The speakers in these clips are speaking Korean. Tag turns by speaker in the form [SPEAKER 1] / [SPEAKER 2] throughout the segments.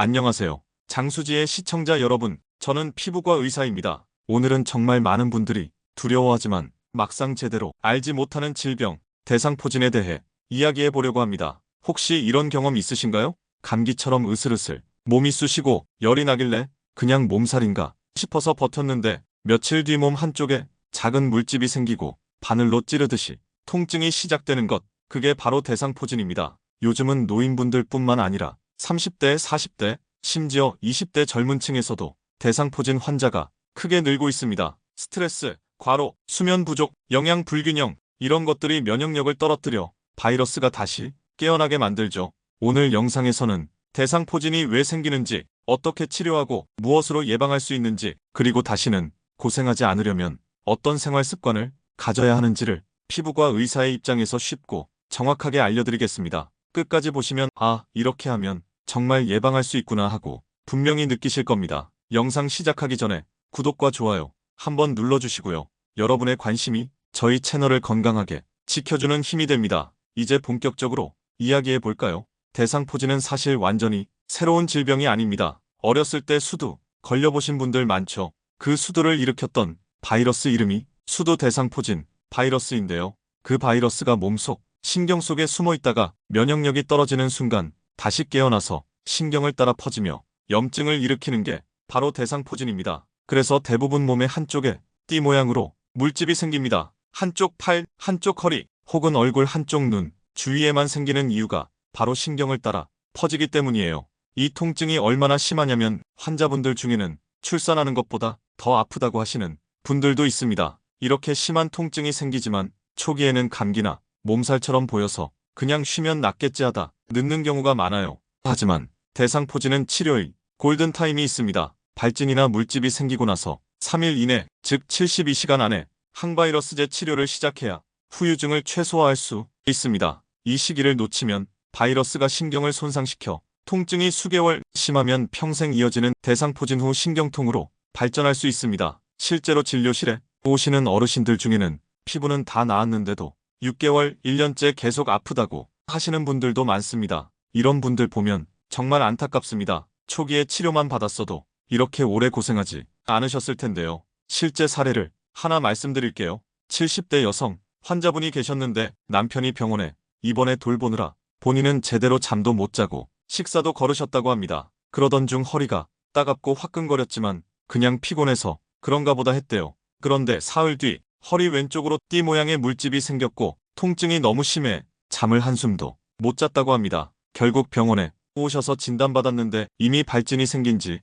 [SPEAKER 1] 안녕하세요. 장수지의 시청자 여러분, 저는 피부과 의사입니다. 오늘은 정말 많은 분들이 두려워하지만 막상 제대로 알지 못하는 질병, 대상포진에 대해 이야기해 보려고 합니다. 혹시 이런 경험 있으신가요? 감기처럼 으슬으슬, 몸이 쑤시고 열이 나길래 그냥 몸살인가 싶어서 버텼는데 며칠 뒤 몸 한쪽에 작은 물집이 생기고 바늘로 찌르듯이 통증이 시작되는 것, 그게 바로 대상포진입니다. 요즘은 노인분들 뿐만 아니라 30대, 40대, 심지어 20대 젊은 층에서도 대상포진 환자가 크게 늘고 있습니다. 스트레스, 과로, 수면 부족, 영양 불균형, 이런 것들이 면역력을 떨어뜨려 바이러스가 다시 깨어나게 만들죠. 오늘 영상에서는 대상포진이 왜 생기는지, 어떻게 치료하고 무엇으로 예방할 수 있는지, 그리고 다시는 고생하지 않으려면 어떤 생활 습관을 가져야 하는지를 피부과 의사의 입장에서 쉽고 정확하게 알려드리겠습니다. 끝까지 보시면 이렇게 하면 정말 예방할 수 있구나 하고 분명히 느끼실 겁니다. 영상 시작하기 전에 구독과 좋아요 한번 눌러주시고요. 여러분의 관심이 저희 채널을 건강하게 지켜주는 힘이 됩니다. 이제 본격적으로 이야기해 볼까요? 대상포진은 사실 완전히 새로운 질병이 아닙니다. 어렸을 때 수두 걸려보신 분들 많죠. 그 수두를 일으켰던 바이러스 이름이 수두 대상포진 바이러스인데요. 그 바이러스가 몸속 신경 속에 숨어 있다가 면역력이 떨어지는 순간 다시 깨어나서 신경을 따라 퍼지며 염증을 일으키는 게 바로 대상포진입니다. 그래서 대부분 몸의 한쪽에 띠 모양으로 물집이 생깁니다. 한쪽 팔, 한쪽 허리, 혹은 얼굴 한쪽 눈 주위에만 생기는 이유가 바로 신경을 따라 퍼지기 때문이에요. 이 통증이 얼마나 심하냐면 환자분들 중에는 출산하는 것보다 더 아프다고 하시는 분들도 있습니다. 이렇게 심한 통증이 생기지만 초기에는 감기나 몸살처럼 보여서 그냥 쉬면 낫겠지 하다 늦는 경우가 많아요. 하지만 대상포진은 치료의 골든타임이 있습니다. 발진이나 물집이 생기고 나서 3일 이내, 즉 72시간 안에 항바이러스제 치료를 시작해야 후유증을 최소화할 수 있습니다. 이 시기를 놓치면 바이러스가 신경을 손상시켜 통증이 수개월, 심하면 평생 이어지는 대상포진 후 신경통으로 발전할 수 있습니다. 실제로 진료실에 오시는 어르신들 중에는 피부는 다 나았는데도 6개월, 1년째 계속 아프다고 하시는 분들도 많습니다. 이런 분들 보면 정말 안타깝습니다. 초기에 치료만 받았어도 이렇게 오래 고생하지 않으셨을 텐데요. 실제 사례를 하나 말씀드릴게요. 70대 여성 환자분이 계셨는데 남편이 병원에 입원해 돌보느라 본인은 제대로 잠도 못 자고 식사도 거르셨다고 합니다. 그러던 중 허리가 따갑고 화끈거렸지만 그냥 피곤해서 그런가 보다 했대요. 그런데 사흘 뒤 허리 왼쪽으로 띠 모양의 물집이 생겼고 통증이 너무 심해 잠을 한숨도 못 잤다고 합니다. 결국 병원에 오셔서 진단받았는데 이미 발진이 생긴 지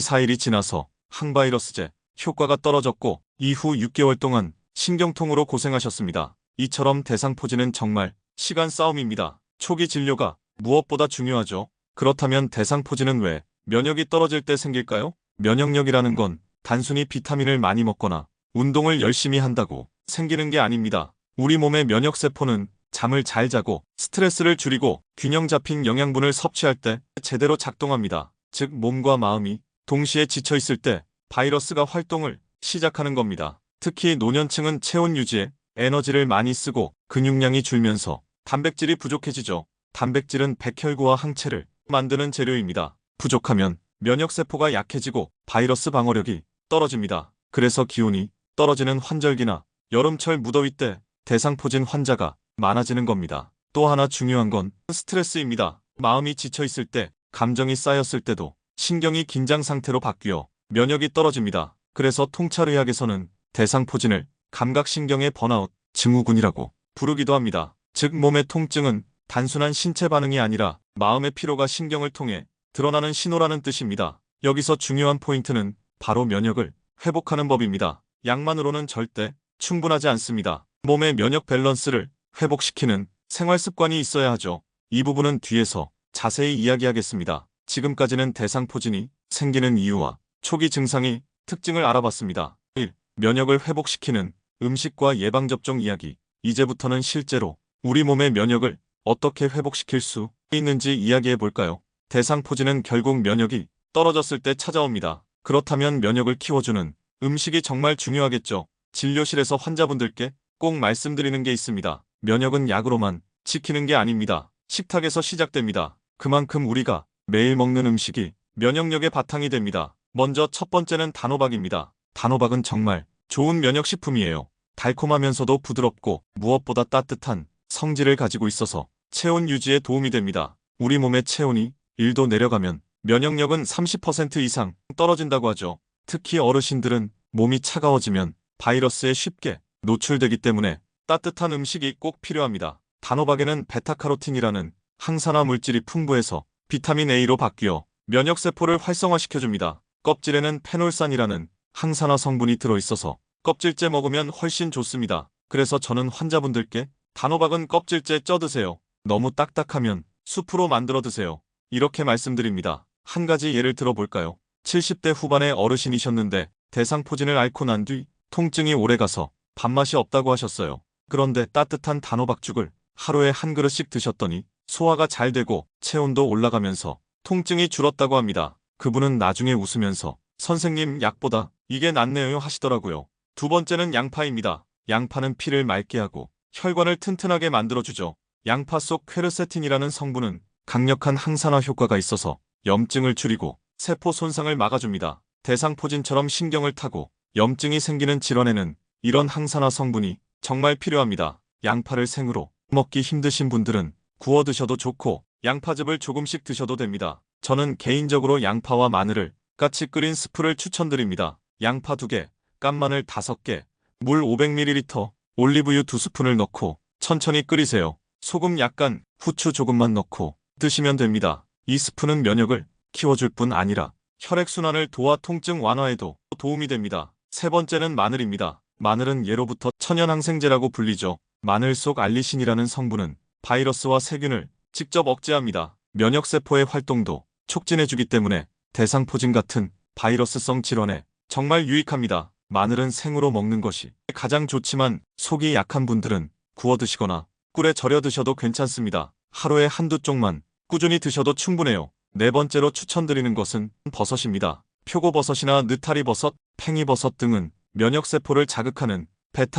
[SPEAKER 1] 4일이 지나서 항바이러스제 효과가 떨어졌고 이후 6개월 동안 신경통으로 고생하셨습니다. 이처럼 대상포진은 정말 시간 싸움입니다. 초기 진료가 무엇보다 중요하죠. 그렇다면 대상포진은 왜 면역이 떨어질 때 생길까요? 면역력이라는 건 단순히 비타민을 많이 먹거나 운동을 열심히 한다고 생기는 게 아닙니다. 우리 몸의 면역세포는 잠을 잘 자고 스트레스를 줄이고 균형 잡힌 영양분을 섭취할 때 제대로 작동합니다. 즉 몸과 마음이 동시에 지쳐있을 때 바이러스가 활동을 시작하는 겁니다. 특히 노년층은 체온 유지에 에너지를 많이 쓰고 근육량이 줄면서 단백질이 부족해지죠. 단백질은 백혈구와 항체를 만드는 재료입니다. 부족하면 면역세포가 약해지고 바이러스 방어력이 떨어집니다. 그래서 기온이 떨어지는 환절기나 여름철 무더위 때 대상포진 환자가 많아지는 겁니다. 또 하나 중요한 건 스트레스입니다. 마음이 지쳐있을 때, 감정이 쌓였을 때도 신경이 긴장 상태로 바뀌어 면역이 떨어집니다. 그래서 통찰의학에서는 대상포진을 감각신경의 번아웃 증후군이라고 부르기도 합니다. 즉 몸의 통증은 단순한 신체 반응이 아니라 마음의 피로가 신경을 통해 드러나는 신호라는 뜻입니다. 여기서 중요한 포인트는 바로 면역을 회복하는 법입니다. 약만으로는 절대 충분하지 않습니다. 몸의 면역 밸런스를 회복시키는 생활 습관이 있어야 하죠. 이 부분은 뒤에서 자세히 이야기하겠습니다. 지금까지는 대상포진이 생기는 이유와 초기 증상의 특징을 알아봤습니다. 1. 면역을 회복시키는 음식과 예방접종 이야기. 이제부터는 실제로 우리 몸의 면역을 어떻게 회복시킬 수 있는지 이야기해 볼까요? 대상포진은 결국 면역이 떨어졌을 때 찾아옵니다. 그렇다면 면역을 키워주는 음식이 정말 중요하겠죠. 진료실에서 환자분들께 꼭 말씀드리는 게 있습니다. 면역은 약으로만 지키는 게 아닙니다. 식탁에서 시작됩니다. 그만큼 우리가 매일 먹는 음식이 면역력의 바탕이 됩니다. 먼저 첫 번째는 단호박입니다. 단호박은 정말 좋은 면역식품이에요. 달콤하면서도 부드럽고 무엇보다 따뜻한 성질을 가지고 있어서 체온 유지에 도움이 됩니다. 우리 몸의 체온이 1도 내려가면 면역력은 30% 이상 떨어진다고 하죠. 특히 어르신들은 몸이 차가워지면 바이러스에 쉽게 노출되기 때문에 따뜻한 음식이 꼭 필요합니다. 단호박에는 베타카로틴이라는 항산화 물질이 풍부해서 비타민 A로 바뀌어 면역세포를 활성화시켜줍니다. 껍질에는 페놀산이라는 항산화 성분이 들어있어서 껍질째 먹으면 훨씬 좋습니다. 그래서 저는 환자분들께 단호박은 껍질째 쪄 드세요. 너무 딱딱하면 수프로 만들어 드세요. 이렇게 말씀드립니다. 한 가지 예를 들어볼까요? 70대 후반의 어르신이셨는데 대상포진을 앓고 난 뒤 통증이 오래가서 밥맛이 없다고 하셨어요. 그런데 따뜻한 단호박죽을 하루에 한 그릇씩 드셨더니 소화가 잘 되고 체온도 올라가면서 통증이 줄었다고 합니다. 그분은 나중에 웃으면서 선생님 약보다 이게 낫네요 하시더라고요. 두 번째는 양파입니다. 양파는 피를 맑게 하고 혈관을 튼튼하게 만들어주죠. 양파 속 퀘르세틴이라는 성분은 강력한 항산화 효과가 있어서 염증을 줄이고 세포 손상을 막아줍니다. 대상포진처럼 신경을 타고 염증이 생기는 질환에는 이런 항산화 성분이 정말 필요합니다. 양파를 생으로 먹기 힘드신 분들은 구워 드셔도 좋고 양파즙을 조금씩 드셔도 됩니다. 저는 개인적으로 양파와 마늘을 같이 끓인 스프를 추천드립니다. 양파 2개, 깐마늘 5개, 물 500ml, 올리브유 2스푼을 넣고 천천히 끓이세요. 소금 약간, 후추 조금만 넣고 드시면 됩니다. 이 스프는 면역을 키워줄 뿐 아니라 혈액순환을 도와 통증 완화에도 도움이 됩니다. 세 번째는 마늘입니다. 마늘은 예로부터 천연항생제라고 불리죠. 마늘 속 알리신이라는 성분은 바이러스와 세균을 직접 억제합니다. 면역세포의 활동도 촉진해주기 때문에 대상포진 같은 바이러스성 질환에 정말 유익합니다. 마늘은 생으로 먹는 것이 가장 좋지만 속이 약한 분들은 구워 드시거나 꿀에 절여 드셔도 괜찮습니다. 하루에 한두 쪽만 꾸준히 드셔도 충분해요. 네 번째로 추천드리는 것은 버섯입니다. 표고버섯이나 느타리버섯, 팽이버섯 등은 면역세포를 자극하는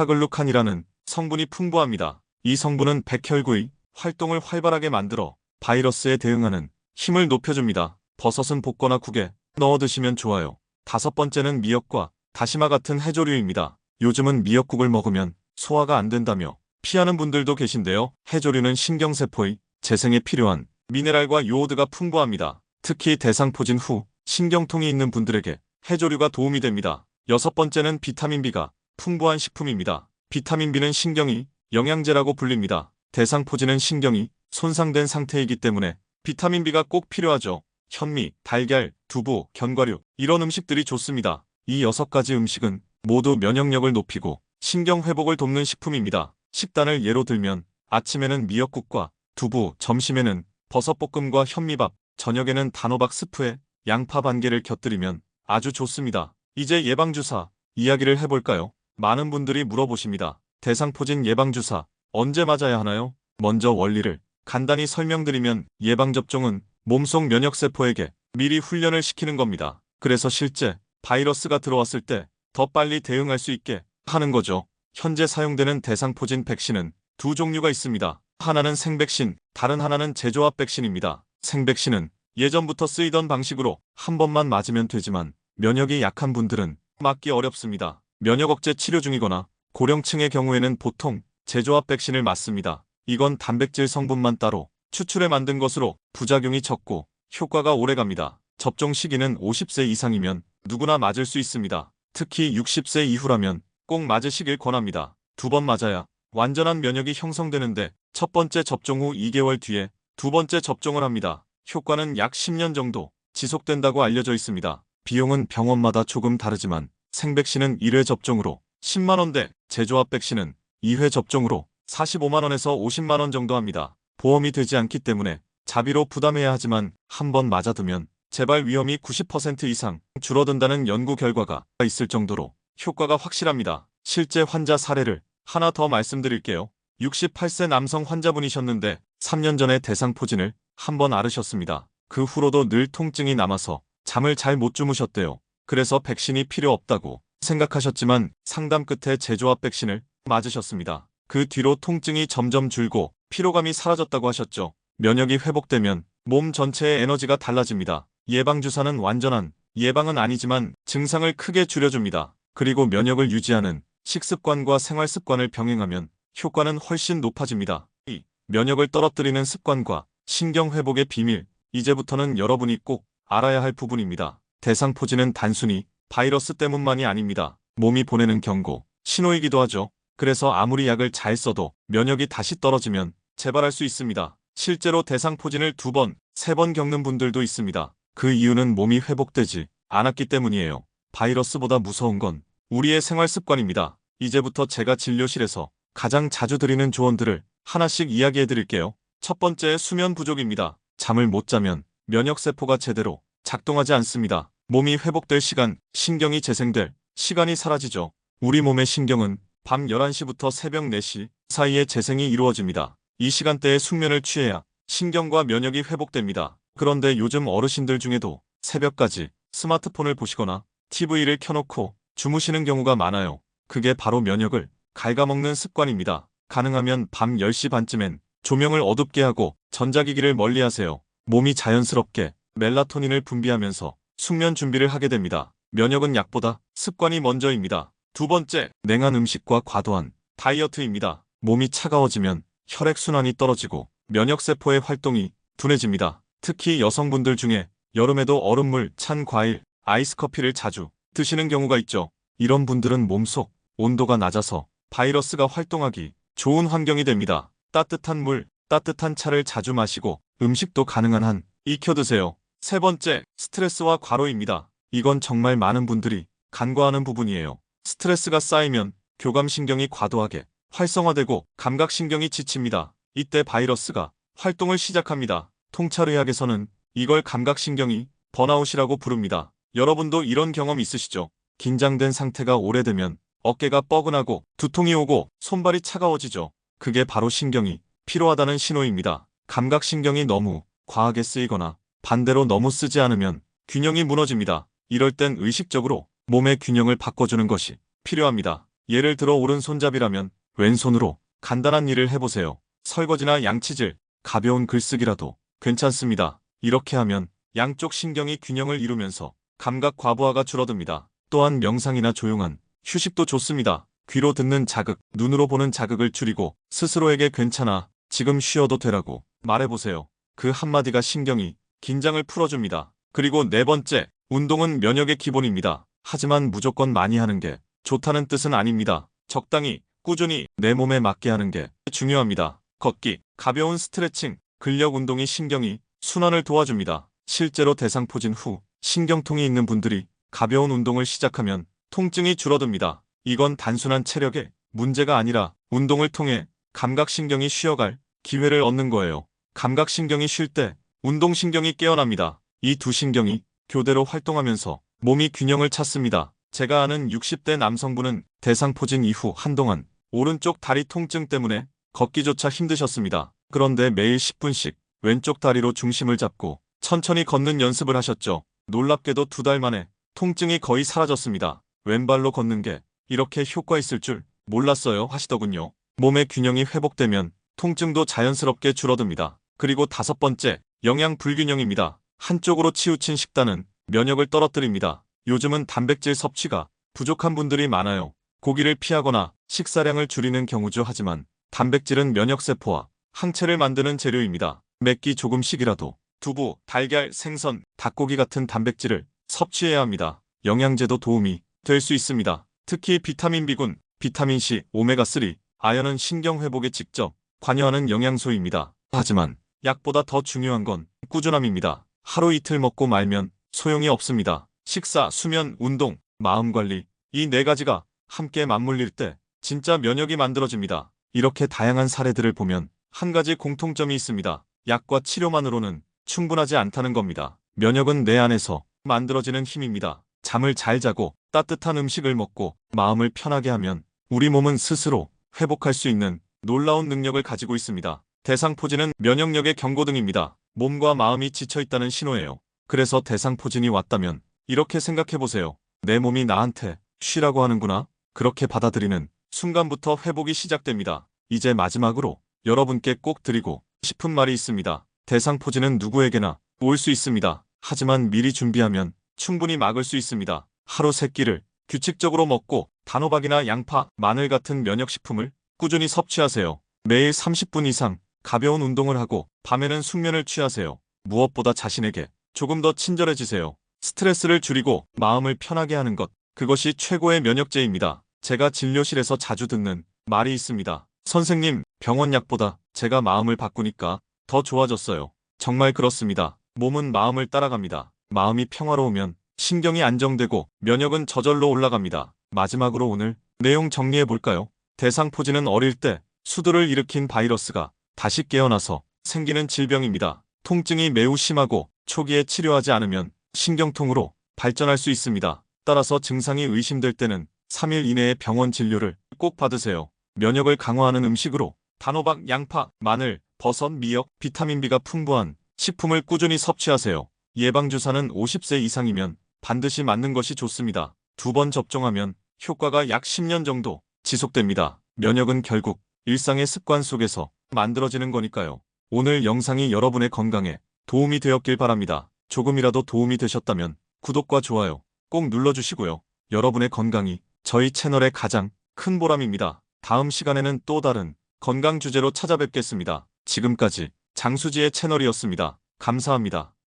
[SPEAKER 1] 베타글루칸이라는 성분이 풍부합니다. 이 성분은 백혈구의 활동을 활발하게 만들어 바이러스에 대응하는 힘을 높여줍니다. 버섯은 볶거나 국에 넣어 드시면 좋아요. 다섯 번째는 미역과 다시마 같은 해조류입니다. 요즘은 미역국을 먹으면 소화가 안 된다며 피하는 분들도 계신데요. 해조류는 신경세포의 재생에 필요한 미네랄과 요오드가 풍부합니다. 특히 대상포진 후 신경통이 있는 분들에게 해조류가 도움이 됩니다. 여섯 번째는 비타민 B가 풍부한 식품입니다. 비타민 B는 신경이 영양제라고 불립니다. 대상포진은 신경이 손상된 상태이기 때문에 비타민 B가 꼭 필요하죠. 현미, 달걀, 두부, 견과류 이런 음식들이 좋습니다. 이 6가지 음식은 모두 면역력을 높이고 신경 회복을 돕는 식품입니다. 식단을 예로 들면 아침에는 미역국과 두부, 점심에는 버섯볶음과 현미밥, 저녁에는 단호박 스프에 양파 반 개를 곁들이면 아주 좋습니다. 이제 예방주사 이야기를 해볼까요? 많은 분들이 물어보십니다. 대상포진 예방주사 언제 맞아야 하나요? 먼저 원리를 간단히 설명드리면 예방접종은 몸속 면역세포에게 미리 훈련을 시키는 겁니다. 그래서 실제 바이러스가 들어왔을 때 더 빨리 대응할 수 있게 하는 거죠. 현재 사용되는 대상포진 백신은 두 종류가 있습니다. 하나는 생백신, 다른 하나는 제조합 백신입니다. 생백신은 예전부터 쓰이던 방식으로 한 번만 맞으면 되지만 면역이 약한 분들은 맞기 어렵습니다. 면역 억제 치료 중이거나 고령층의 경우에는 보통 제조합 백신을 맞습니다. 이건 단백질 성분만 따로 추출해 만든 것으로 부작용이 적고 효과가 오래갑니다. 접종 시기는 50세 이상이면 누구나 맞을 수 있습니다. 특히 60세 이후라면 꼭 맞으시길 권합니다. 2번 맞아야 완전한 면역이 형성되는데 첫 번째 접종 후 2개월 뒤에 두 번째 접종을 합니다. 효과는 약 10년 정도 지속된다고 알려져 있습니다. 비용은 병원마다 조금 다르지만 생백신은 1회 접종으로 10만원대, 제조합 백신은 2회 접종으로 45만원에서 50만원 정도 합니다. 보험이 되지 않기 때문에 자비로 부담해야 하지만 한 번 맞아두면 재발 위험이 90% 이상 줄어든다는 연구 결과가 있을 정도로 효과가 확실합니다. 실제 환자 사례를 하나 더 말씀드릴게요. 68세 남성 환자분이셨는데 3년 전에 대상포진을 한 번 앓으셨습니다. 그 후로도 늘 통증이 남아서 잠을 잘 못 주무셨대요. 그래서 백신이 필요 없다고 생각하셨지만 상담 끝에 제조합 백신을 맞으셨습니다. 그 뒤로 통증이 점점 줄고 피로감이 사라졌다고 하셨죠. 면역이 회복되면 몸 전체의 에너지가 달라집니다. 예방주사는 완전한 예방은 아니지만 증상을 크게 줄여줍니다. 그리고 면역을 유지하는 식습관과 생활습관을 병행하면 효과는 훨씬 높아집니다. 이 면역을 떨어뜨리는 습관과 신경회복의 비밀, 이제부터는 여러분이 꼭 알아야 할 부분입니다. 대상포진은 단순히 바이러스 때문만이 아닙니다. 몸이 보내는 경고, 신호이기도 하죠. 그래서 아무리 약을 잘 써도 면역이 다시 떨어지면 재발할 수 있습니다. 실제로 대상포진을 2번, 3번 겪는 분들도 있습니다. 그 이유는 몸이 회복되지 않았기 때문이에요. 바이러스보다 무서운 건 우리의 생활습관입니다. 이제부터 제가 진료실에서 가장 자주 드리는 조언들을 하나씩 이야기해 드릴게요. 첫 번째, 수면 부족입니다. 잠을 못 자면 면역세포가 제대로 작동하지 않습니다. 몸이 회복될 시간, 신경이 재생될 시간이 사라지죠. 우리 몸의 신경은 밤 11시부터 새벽 4시 사이에 재생이 이루어집니다. 이 시간대에 숙면을 취해야 신경과 면역이 회복됩니다. 그런데 요즘 어르신들 중에도 새벽까지 스마트폰을 보시거나 TV를 켜놓고 주무시는 경우가 많아요. 그게 바로 면역을 갉아먹는 습관입니다. 가능하면 밤 10시 반쯤엔 조명을 어둡게 하고 전자기기를 멀리하세요. 몸이 자연스럽게 멜라토닌을 분비하면서 숙면 준비를 하게 됩니다. 면역은 약보다 습관이 먼저입니다. 두 번째, 냉한 음식과 과도한 다이어트입니다. 몸이 차가워지면 혈액순환이 떨어지고 면역세포의 활동이 둔해집니다. 특히 여성분들 중에 여름에도 얼음물, 찬 과일, 아이스커피를 자주 드시는 경우가 있죠. 이런 분들은 몸속 온도가 낮아서 바이러스가 활동하기 좋은 환경이 됩니다. 따뜻한 물, 따뜻한 차를 자주 마시고 음식도 가능한 한 익혀 드세요. 세 번째, 스트레스와 과로입니다. 이건 정말 많은 분들이 간과하는 부분이에요. 스트레스가 쌓이면 교감신경이 과도하게 활성화되고 감각신경이 지칩니다. 이때 바이러스가 활동을 시작합니다. 통찰의학에서는 이걸 감각신경이 번아웃이라고 부릅니다. 여러분도 이런 경험 있으시죠? 긴장된 상태가 오래되면 어깨가 뻐근하고 두통이 오고 손발이 차가워지죠. 그게 바로 신경이 피로하다는 신호입니다. 감각신경이 너무 과하게 쓰이거나 반대로 너무 쓰지 않으면 균형이 무너집니다. 이럴 땐 의식적으로 몸의 균형을 바꿔주는 것이 필요합니다. 예를 들어 오른손잡이라면 왼손으로 간단한 일을 해보세요. 설거지나 양치질, 가벼운 글쓰기라도 괜찮습니다. 이렇게 하면 양쪽 신경이 균형을 이루면서 감각 과부하가 줄어듭니다. 또한 명상이나 조용한 휴식도 좋습니다. 귀로 듣는 자극, 눈으로 보는 자극을 줄이고 스스로에게 괜찮아, 지금 쉬어도 되라고 말해보세요. 그 한마디가 신경이 긴장을 풀어줍니다. 그리고 네 번째, 운동은 면역의 기본입니다. 하지만 무조건 많이 하는 게 좋다는 뜻은 아닙니다. 적당히, 꾸준히 내 몸에 맞게 하는 게 중요합니다. 걷기, 가벼운 스트레칭, 근력 운동이 신경이 순환을 도와줍니다. 실제로 대상포진 후 신경통이 있는 분들이 가벼운 운동을 시작하면 통증이 줄어듭니다. 이건 단순한 체력의 문제가 아니라 운동을 통해 감각신경이 쉬어갈 기회를 얻는 거예요. 감각신경이 쉴 때 운동신경이 깨어납니다. 이 두 신경이 교대로 활동하면서 몸이 균형을 찾습니다. 제가 아는 60대 남성분은 대상포진 이후 한동안 오른쪽 다리 통증 때문에 걷기조차 힘드셨습니다. 그런데 매일 10분씩 왼쪽 다리로 중심을 잡고 천천히 걷는 연습을 하셨죠. 놀랍게도 2달 만에 통증이 거의 사라졌습니다. 왼발로 걷는 게 이렇게 효과 있을 줄 몰랐어요 하시더군요. 몸의 균형이 회복되면 통증도 자연스럽게 줄어듭니다. 그리고 5번째, 영양 불균형입니다. 한쪽으로 치우친 식단은 면역을 떨어뜨립니다. 요즘은 단백질 섭취가 부족한 분들이 많아요. 고기를 피하거나 식사량을 줄이는 경우죠. 하지만 단백질은 면역세포와 항체를 만드는 재료입니다. 몇 끼 조금씩이라도 두부, 달걀, 생선, 닭고기 같은 단백질을 섭취해야 합니다. 영양제도 도움이 될 수 있습니다. 특히 비타민 B군, 비타민 C, 오메가3, 아연은 신경회복에 직접 관여하는 영양소입니다. 하지만 약보다 더 중요한 건 꾸준함입니다. 하루 이틀 먹고 말면 소용이 없습니다. 식사, 수면, 운동, 마음관리, 이 4가지가 함께 맞물릴 때 진짜 면역이 만들어집니다. 이렇게 다양한 사례들을 보면 한 가지 공통점이 있습니다. 약과 치료만으로는 충분하지 않다는 겁니다. 면역은 내 안에서 만들어지는 힘입니다. 잠을 잘 자고 따뜻한 음식을 먹고 마음을 편하게 하면 우리 몸은 스스로 회복할 수 있는 놀라운 능력을 가지고 있습니다. 대상포진은 면역력의 경고등입니다. 몸과 마음이 지쳐있다는 신호예요. 그래서 대상포진이 왔다면 이렇게 생각해보세요. 내 몸이 나한테 쉬라고 하는구나. 그렇게 받아들이는 순간부터 회복이 시작됩니다. 이제 마지막으로 여러분께 꼭 드리고 싶은 말이 있습니다. 대상포진은 누구에게나 올 수 있습니다. 하지만 미리 준비하면 충분히 막을 수 있습니다. 하루 3끼를 규칙적으로 먹고 단호박이나 양파, 마늘 같은 면역식품을 꾸준히 섭취하세요. 매일 30분 이상 가벼운 운동을 하고 밤에는 숙면을 취하세요. 무엇보다 자신에게 조금 더 친절해지세요. 스트레스를 줄이고 마음을 편하게 하는 것, 그것이 최고의 면역제입니다. 제가 진료실에서 자주 듣는 말이 있습니다. 선생님, 병원 약보다 제가 마음을 바꾸니까 더 좋아졌어요. 정말 그렇습니다. 몸은 마음을 따라갑니다. 마음이 평화로우면 신경이 안정되고 면역은 저절로 올라갑니다. 마지막으로 오늘 내용 정리해 볼까요? 대상포진은 어릴 때 수두를 일으킨 바이러스가 다시 깨어나서 생기는 질병입니다. 통증이 매우 심하고 초기에 치료하지 않으면 신경통으로 발전할 수 있습니다. 따라서 증상이 의심될 때는 3일 이내에 병원 진료를 꼭 받으세요. 면역을 강화하는 음식으로 단호박, 양파, 마늘, 버섯, 미역, 비타민 B가 풍부한 식품을 꾸준히 섭취하세요. 예방주사는 50세 이상이면 반드시 맞는 것이 좋습니다. 2번 접종하면 효과가 약 10년 정도 지속됩니다. 면역은 결국 일상의 습관 속에서 만들어지는 거니까요. 오늘 영상이 여러분의 건강에 도움이 되었길 바랍니다. 조금이라도 도움이 되셨다면 구독과 좋아요 꼭 눌러주시고요. 여러분의 건강이 저희 채널의 가장 큰 보람입니다. 다음 시간에는 또 다른 건강 주제로 찾아뵙겠습니다. 지금까지 장수지의 채널이었습니다. 감사합니다.